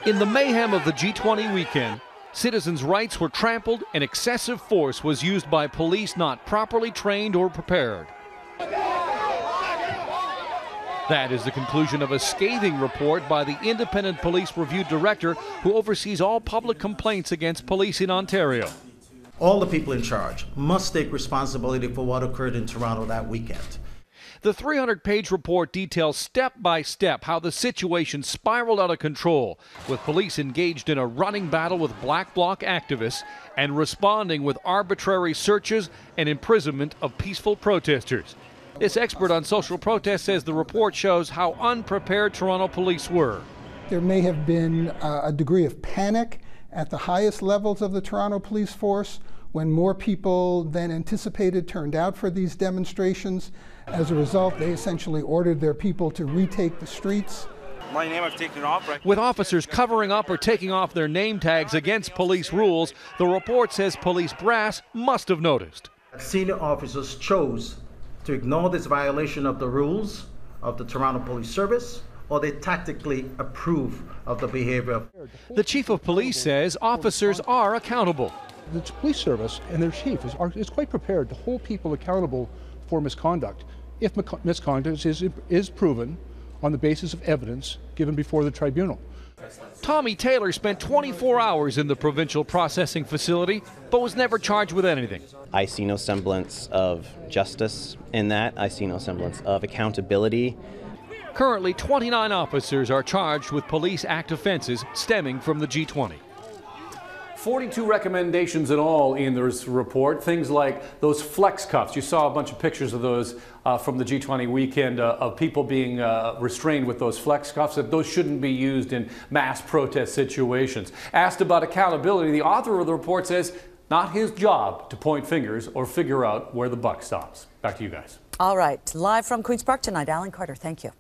In the mayhem of the G20 weekend, citizens' rights were trampled and excessive force was used by police not properly trained or prepared. That is the conclusion of a scathing report by the Independent Police Review Director who oversees all public complaints against police in Ontario. All the people in charge must take responsibility for what occurred in Toronto that weekend. The 300-page report details step by step how the situation spiraled out of control, with police engaged in a running battle with Black Bloc activists and responding with arbitrary searches and imprisonment of peaceful protesters. This expert on social protest says the report shows how unprepared Toronto police were. There may have been a degree of panic at the highest levels of the Toronto police force when more people than anticipated turned out for these demonstrations. As a result, they essentially ordered their people to retake the streets. My name, I've taken it off. Right? With officers covering up or taking off their name tags against police rules, the report says police brass must have noticed. Senior officers chose to ignore this violation of the rules of the Toronto Police Service, or they tactically approve of the behavior. The chief of police says officers are accountable. The police service and their chief is quite prepared to hold people accountable for misconduct if misconduct is proven on the basis of evidence given before the tribunal. Tommy Taylor spent 24 hours in the provincial processing facility, but was never charged with anything. I see no semblance of justice in that. I see no semblance of accountability. Currently, 29 officers are charged with Police Act offenses stemming from the G20. 42 recommendations in all in this report. Things like those flex cuffs. You saw a bunch of pictures of those from the G20 weekend of people being restrained with those flex cuffs, that those shouldn't be used in mass protest situations. Asked about accountability, the author of the report says not his job to point fingers or figure out where the buck stops. Back to you guys. All right. Live from Queen's Park tonight, Alan Carter. Thank you.